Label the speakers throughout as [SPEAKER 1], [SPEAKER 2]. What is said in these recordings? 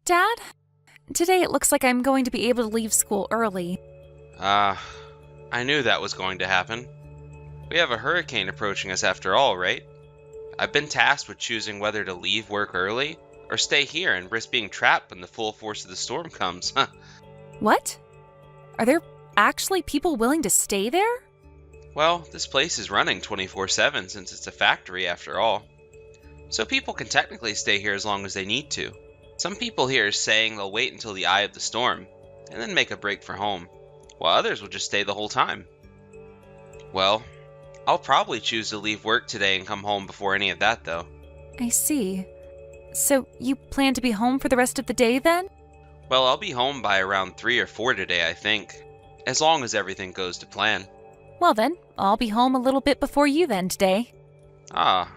[SPEAKER 1] Dad? Today it looks like I'm going to be able to leave school early.
[SPEAKER 2] I knew that was going to happen. We have a hurricane approaching us after all, right? I've been tasked with choosing whether to leave work early or stay here and risk being trapped when the full force of the storm comes.
[SPEAKER 1] What? Are there actually people willing to stay there?
[SPEAKER 2] Well, this place is running 24/7 since it's a factory after all. So people can technically stay here as long as they need to. Some people here are saying they'll wait until the eye of the storm and then make a break for home, while others will just stay the whole time. Well, I'll probably choose to leave work today and come home before any of that, though.
[SPEAKER 1] I see. So you plan to be home for the rest of the day then?
[SPEAKER 2] Well, I'll be home by around 3 or 4 today, I think, as long as everything goes to plan.
[SPEAKER 1] Well then, I'll be home a little bit before you then today.
[SPEAKER 2] Ah,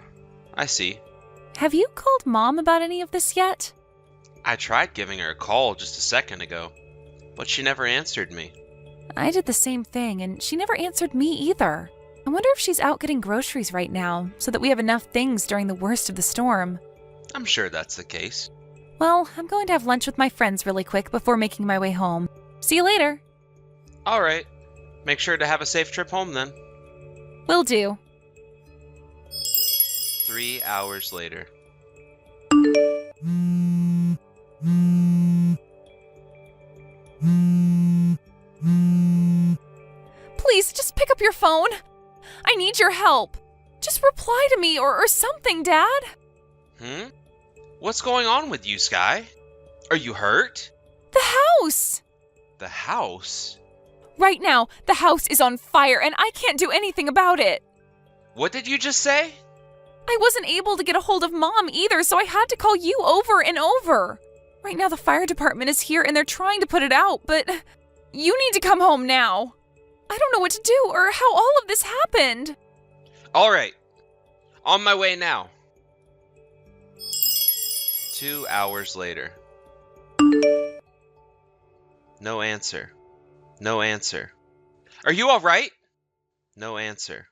[SPEAKER 2] I see.
[SPEAKER 1] Have you called Mom about any of this yet?
[SPEAKER 2] I tried giving her a call just a second ago, but she never answered me.
[SPEAKER 1] I did the same thing, and she never answered me either. I wonder if she's out getting groceries right now, so that we have enough things during the worst of the storm.
[SPEAKER 2] I'm sure that's the case.
[SPEAKER 1] Well, I'm going to have lunch with my friends really quick before making my way home. See you later.
[SPEAKER 2] All right. Make sure to have a safe trip home then.
[SPEAKER 1] Will do.
[SPEAKER 2] 3 hours later.
[SPEAKER 1] Please, just pick up your phone. I need your help. Just reply to me or something, Dad.
[SPEAKER 2] What's going on with you, Sky? Are you hurt?
[SPEAKER 1] The house!
[SPEAKER 2] The house?
[SPEAKER 1] Right now, the house is on fire and I can't do anything about it.
[SPEAKER 2] What did you just say?
[SPEAKER 1] I wasn't able to get a hold of Mom either, so I had to call you over and over. Right now, the fire department is here and they're trying to put it out, but you need to come home now. I don't know what to do or how all of this happened.
[SPEAKER 2] All right. On my way now. 2 hours later. No answer. No answer. Are you all right? No answer.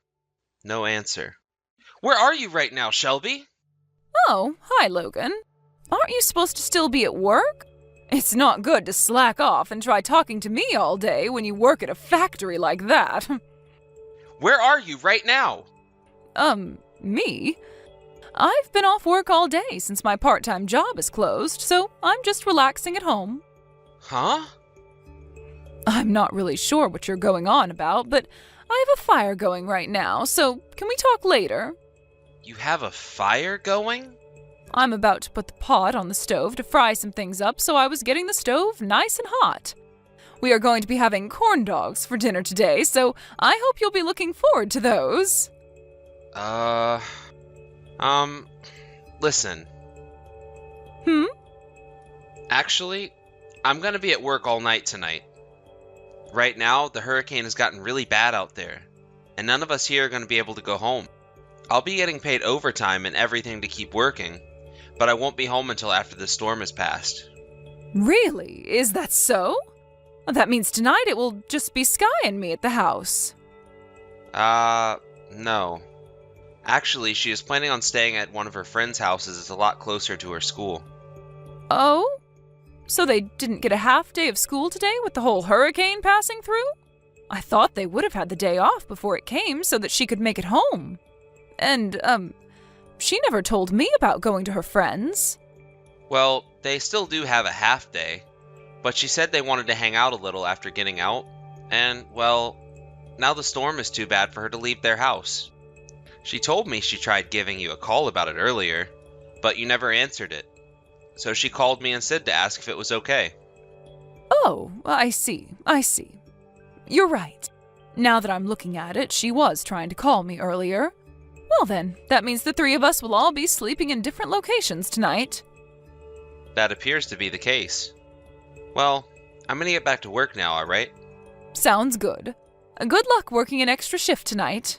[SPEAKER 2] No answer. Where are you right now, Shelby?
[SPEAKER 1] Oh, hi, Logan. Aren't you supposed to still be at work? It's not good to slack off and try talking to me all day when you work at a factory like that.
[SPEAKER 2] Where are you right now?
[SPEAKER 1] Me? I've been off work all day since my part-time job is closed, so I'm just relaxing at home.
[SPEAKER 2] Huh?
[SPEAKER 1] I'm not really sure what you're going on about, but I have a fire going right now, so can we talk later?
[SPEAKER 2] You have a fire going?
[SPEAKER 1] I'm about to put the pot on the stove to fry some things up, so I was getting the stove nice and hot. We are going to be having corn dogs for dinner today, so I hope you'll be looking forward to those.
[SPEAKER 2] Listen.
[SPEAKER 1] Hmm?
[SPEAKER 2] Actually, I'm gonna be at work all night tonight. Right now, the hurricane has gotten really bad out there, and none of us here are gonna be able to go home. I'll be getting paid overtime and everything to keep working, but I won't be home until after the storm has passed.
[SPEAKER 1] Really? Is that so? That means tonight it will just be Sky and me at the house.
[SPEAKER 2] No. Actually, she is planning on staying at one of her friends' houses. It's a lot closer to her school.
[SPEAKER 1] Oh? So they didn't get a half day of school today with the whole hurricane passing through? I thought they would have had the day off before it came so that she could make it home. And, she never told me about going to her friends.
[SPEAKER 2] Well, they still do have a half day, but she said they wanted to hang out a little after getting out, and, well, now the storm is too bad for her to leave their house. She told me she tried giving you a call about it earlier, but you never answered it. So she called me instead to ask if it was okay.
[SPEAKER 1] Oh, I see. You're right. Now that I'm looking at it, she was trying to call me earlier. Well then, that means the three of us will all be sleeping in different locations tonight.
[SPEAKER 2] That appears to be the case. Well, I'm gonna get back to work now, alright?
[SPEAKER 1] Sounds good. Good luck working an extra shift tonight.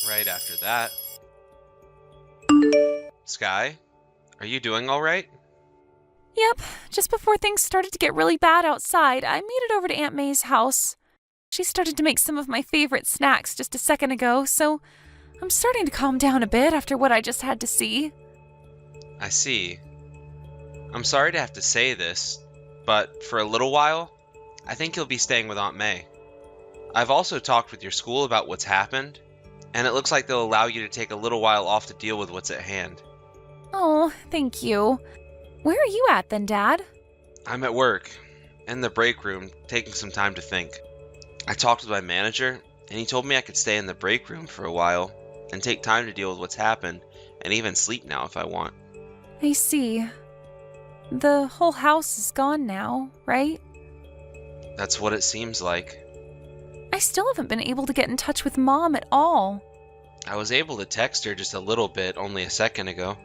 [SPEAKER 2] Right after that. Sky, are you doing alright?
[SPEAKER 1] Yep, just before things started to get really bad outside, I made it over to Aunt May's house. She started to make some of my favorite snacks just a second ago, so I'm starting to calm down a bit after what I just had to see.
[SPEAKER 2] I see. I'm sorry to have to say this, but for a little while, I think you'll be staying with Aunt May. I've also talked with your school about what's happened, and it looks like they'll allow you to take a little while off to deal with what's at hand.
[SPEAKER 1] Oh, thank you. Where are you at then, Dad?
[SPEAKER 2] I'm at work, in the break room, taking some time to think. I talked with my manager, and he told me I could stay in the break room for a while and take time to deal with what's happened, and even sleep now if I want.
[SPEAKER 1] I see. The whole house is gone now, right?
[SPEAKER 2] That's what it seems like.
[SPEAKER 1] I still haven't been able to get in touch with Mom at all.
[SPEAKER 2] I was able to text her just a little bit only a second ago.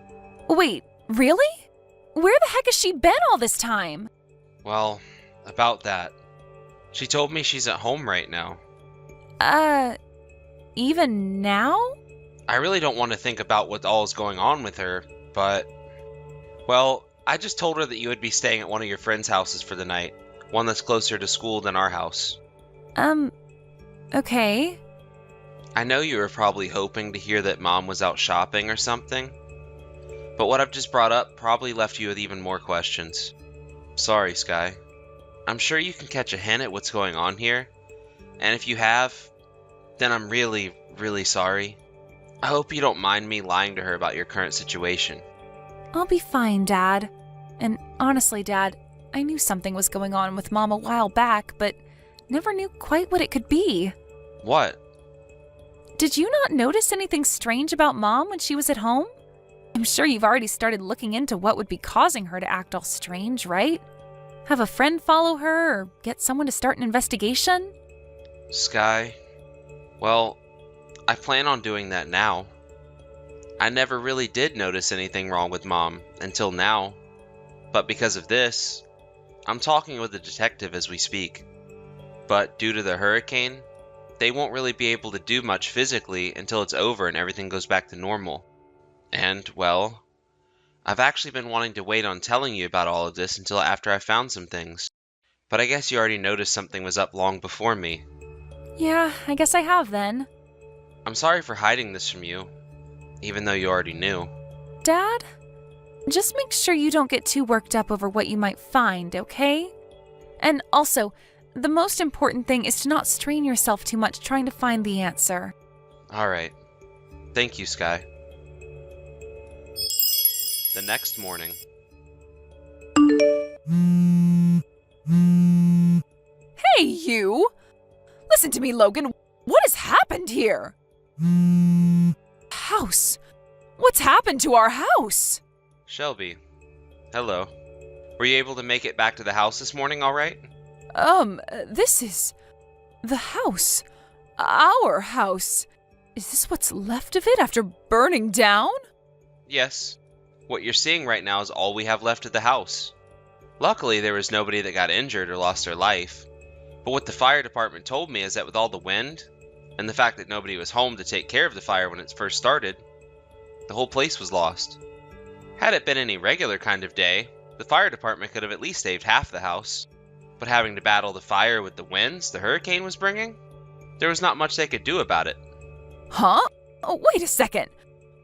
[SPEAKER 1] Wait, really? Where the heck has she been all this time?
[SPEAKER 2] Well, about that. She told me she's at home right now.
[SPEAKER 1] Even now?
[SPEAKER 2] I really don't want to think about what all is going on with her, but... Well, I just told her that you would be staying at one of your friends' houses for the night. One that's closer to school than our house.
[SPEAKER 1] Okay.
[SPEAKER 2] I know you were probably hoping to hear that Mom was out shopping or something, but what I've just brought up probably left you with even more questions. Sorry, Sky. I'm sure you can catch a hint at what's going on here, and if you have, then I'm really, really sorry. I hope you don't mind me lying to her about your current situation.
[SPEAKER 1] I'll be fine, Dad. And honestly, Dad, I knew something was going on with Mom a while back, but never knew quite what it could be.
[SPEAKER 2] What?
[SPEAKER 1] Did you not notice anything strange about Mom when she was at home? I'm sure you've already started looking into what would be causing her to act all strange, right? Have a friend follow her or get someone to start an investigation?
[SPEAKER 2] Sky? Well, I plan on doing that now. I never really did notice anything wrong with Mom until now, but because of this, I'm talking with a detective as we speak. But due to the hurricane, they won't really be able to do much physically until it's over and everything goes back to normal. And, well, I've actually been wanting to wait on telling you about all of this until after I found some things. But I guess you already noticed something was up long before me.
[SPEAKER 1] Yeah, I guess I have then.
[SPEAKER 2] I'm sorry for hiding this from you, even though you already knew.
[SPEAKER 1] Dad, just make sure you don't get too worked up over what you might find, okay? And also, the most important thing is to not strain yourself too much trying to find the answer.
[SPEAKER 2] Alright. Thank you, Sky. The next morning.
[SPEAKER 1] Hey, you! Listen to me, Logan. What has happened here? House. What's happened to our house?
[SPEAKER 2] Shelby. Hello. Were you able to make it back to the house this morning alright?
[SPEAKER 1] This is the house. Our house. Is this what's left of it after burning down?
[SPEAKER 2] Yes. What you're seeing right now is all we have left of the house. Luckily, there was nobody that got injured or lost their life. But what the fire department told me is that with all the wind, and the fact that nobody was home to take care of the fire when it first started, the whole place was lost. Had it been any regular kind of day, the fire department could have at least saved half the house. But having to battle the fire with the winds the hurricane was bringing, there was not much they could do about it.
[SPEAKER 1] Huh? Oh, wait a second.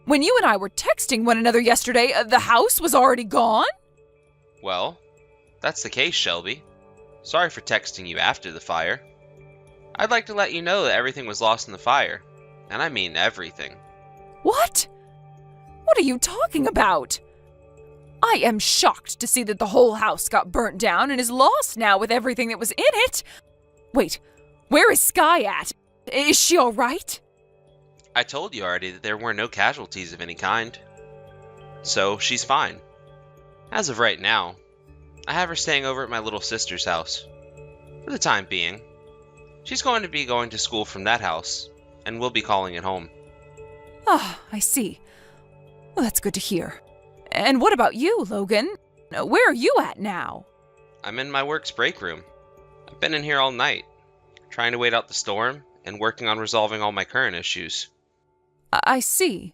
[SPEAKER 1] When you and I were texting one another yesterday, the house was already gone?
[SPEAKER 2] Well, that's the case, Shelby. Sorry for texting you after the fire. I'd like to let you know that everything was lost in the fire. And I mean everything.
[SPEAKER 1] What? What are you talking about? I am shocked to see that the whole house got burnt down and is lost now with everything that was in it. Wait, where is Sky at? Is she all right?
[SPEAKER 2] I told you already that there were no casualties of any kind. So, she's fine. As of right now, I have her staying over at my little sister's house. For the time being. She's going to be going to school from that house, and we'll be calling it home.
[SPEAKER 1] Ah, I see. Well, that's good to hear. And what about you, Logan? Where are you at now?
[SPEAKER 2] I'm in my work's break room. I've been in here all night, trying to wait out the storm and working on resolving all my current issues.
[SPEAKER 1] I see.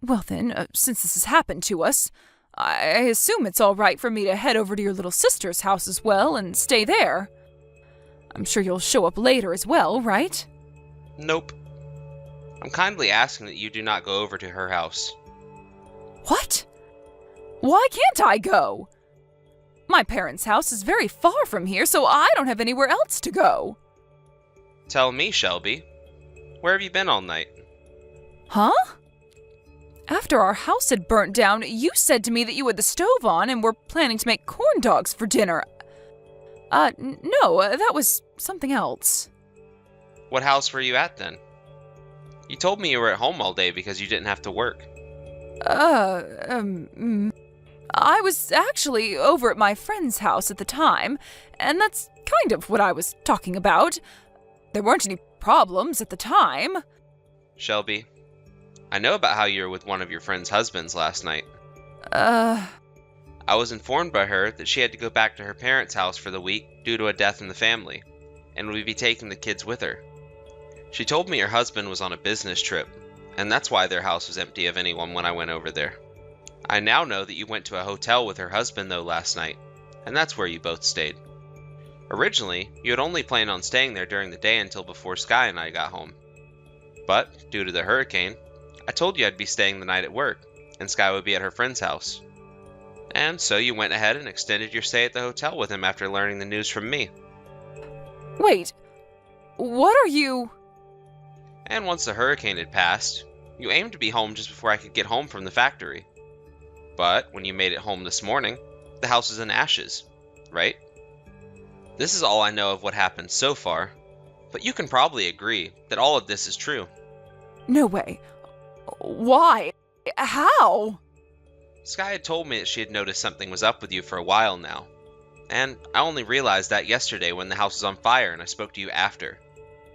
[SPEAKER 1] Well then, since this has happened to us, I assume it's all right for me to head over to your little sister's house as well and stay there. I'm sure you'll show up later as well, right?
[SPEAKER 2] Nope. I'm kindly asking that you do not go over to her house.
[SPEAKER 1] What? Why can't I go? My parents' house is very far from here, so I don't have anywhere else to go.
[SPEAKER 2] Tell me, Shelby, where have you been all night?
[SPEAKER 1] Huh? After our house had burnt down, you said to me that you had the stove on and were planning to make corn dogs for dinner. No, that was something else.
[SPEAKER 2] What house were you at then? You told me you were at home all day because you didn't have to work.
[SPEAKER 1] I was actually over at my friend's house at the time, and that's kind of what I was talking about. There weren't any problems at the time.
[SPEAKER 2] Shelby, I know about how you were with one of your friend's husbands last night. I was informed by her that she had to go back to her parents' house for the week due to a death in the family, and would be taking the kids with her. She told me her husband was on a business trip, and that's why their house was empty of anyone when I went over there. I now know that you went to a hotel with her husband though last night, and that's where you both stayed. Originally, you had only planned on staying there during the day until before Sky and I got home. But, due to the hurricane, I told you I'd be staying the night at work, and Sky would be at her friend's house. And so you went ahead and extended your stay at the hotel with him after learning the news from me.
[SPEAKER 1] Wait, what are you...
[SPEAKER 2] And once the hurricane had passed, you aimed to be home just before I could get home from the factory. But when you made it home this morning, the house is in ashes, right? This is all I know of what happened so far, but you can probably agree that all of this is true.
[SPEAKER 1] No way. Why? How?
[SPEAKER 2] Sky had told me that she had noticed something was up with you for a while now, and I only realized that yesterday when the house was on fire and I spoke to you after.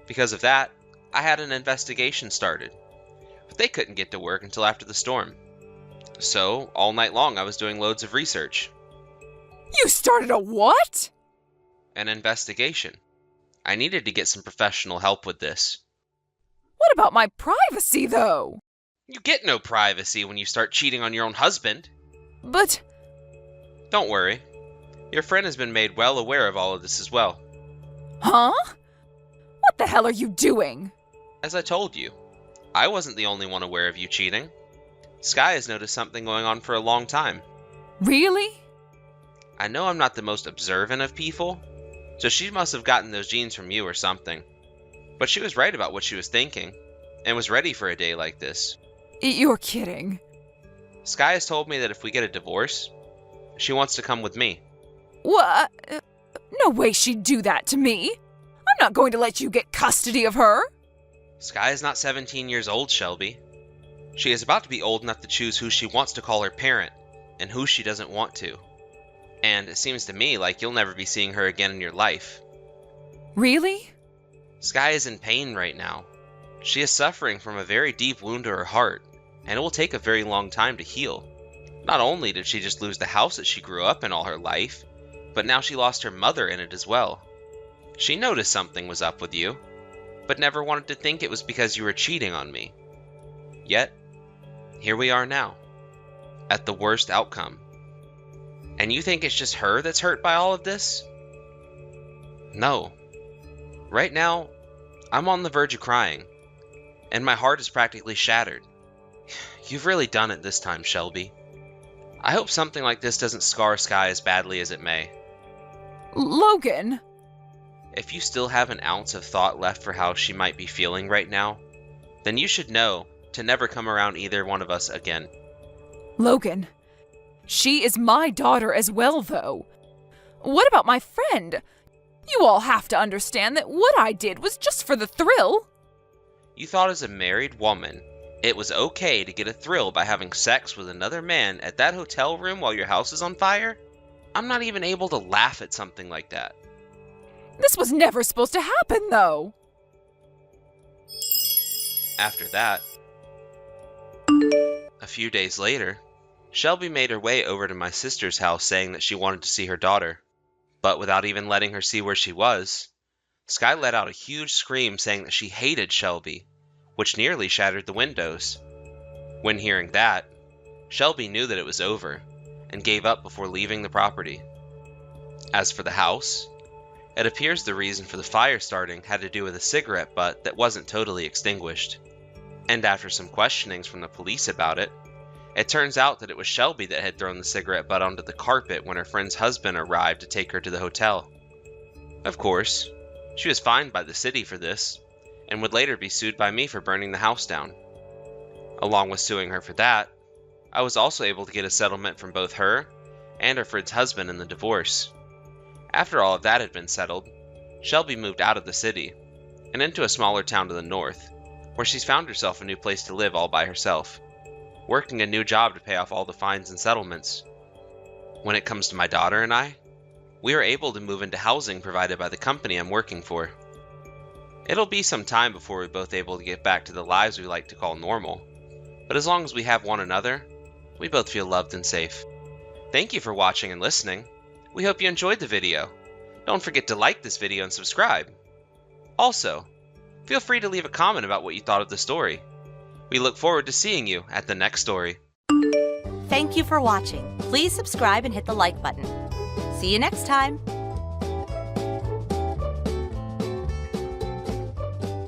[SPEAKER 2] Because of that, I had an investigation started, but they couldn't get to work until after the storm. So, all night long I was doing loads of research.
[SPEAKER 1] You started a what?
[SPEAKER 2] An investigation. I needed to get some professional help with this.
[SPEAKER 1] What about my privacy, though?
[SPEAKER 2] You get no privacy when you start cheating on your own husband.
[SPEAKER 1] But...
[SPEAKER 2] Don't worry. Your friend has been made well aware of all of this as well.
[SPEAKER 1] Huh? What the hell are you doing?
[SPEAKER 2] As I told you, I wasn't the only one aware of you cheating. Sky has noticed something going on for a long time.
[SPEAKER 1] Really?
[SPEAKER 2] I know I'm not the most observant of people, so she must have gotten those genes from you or something. But she was right about what she was thinking, and was ready for a day like this.
[SPEAKER 1] You're kidding.
[SPEAKER 2] Sky has told me that if we get a divorce, she wants to come with me.
[SPEAKER 1] What? No way she'd do that to me. I'm not going to let you get custody of her.
[SPEAKER 2] Sky is not 17 years old, Shelby. She is about to be old enough to choose who she wants to call her parent, and who she doesn't want to. And it seems to me like you'll never be seeing her again in your life.
[SPEAKER 1] Really?
[SPEAKER 2] Sky is in pain right now. She is suffering from a very deep wound to her heart, and it will take a very long time to heal. Not only did she just lose the house that she grew up in all her life, but now she lost her mother in it as well. She noticed something was up with you, but never wanted to think it was because you were cheating on me. Yet, here we are now, at the worst outcome. And you think it's just her that's hurt by all of this? No. Right now, I'm on the verge of crying, and my heart is practically shattered. You've really done it this time, Shelby. I hope something like this doesn't scar Sky as badly as it may.
[SPEAKER 1] Logan!
[SPEAKER 2] If you still have an ounce of thought left for how she might be feeling right now, then you should know to never come around either one of us again.
[SPEAKER 1] Logan, she is my daughter as well, though. What about my friend? You all have to understand that what I did was just for the thrill.
[SPEAKER 2] You thought as a married woman, it was okay to get a thrill by having sex with another man at that hotel room while your house is on fire? I'm not even able to laugh at something like that.
[SPEAKER 1] This was never supposed to happen, though.
[SPEAKER 2] After that, a few days later, Shelby made her way over to my sister's house saying that she wanted to see her daughter. But without even letting her see where she was, Sky let out a huge scream saying that she hated Shelby, which nearly shattered the windows. When hearing that, Shelby knew that it was over, and gave up before leaving the property. As for the house, it appears the reason for the fire starting had to do with a cigarette butt that wasn't totally extinguished. And after some questionings from the police about it, It turns out that it was Shelby that had thrown the cigarette butt onto the carpet when her friend's husband arrived to take her to the hotel. Of course, she was fined by the city for this, and would later be sued by me for burning the house down. Along with suing her for that, I was also able to get a settlement from both her and her friend's husband in the divorce. After all of that had been settled, Shelby moved out of the city and into a smaller town to the north, where she's found herself a new place to live all by herself, working a new job to pay off all the fines and settlements. When it comes to my daughter and I, we are able to move into housing provided by the company I'm working for. It'll be some time before we're both able to get back to the lives we like to call normal, but as long as we have one another, we both feel loved and safe. Thank you for watching and listening. We hope you enjoyed the video. Don't forget to like this video and subscribe. Also, feel free to leave a comment about what you thought of the story. We look forward to seeing you at the next story.
[SPEAKER 3] Thank you for watching. Please subscribe and hit the like button. See you next time.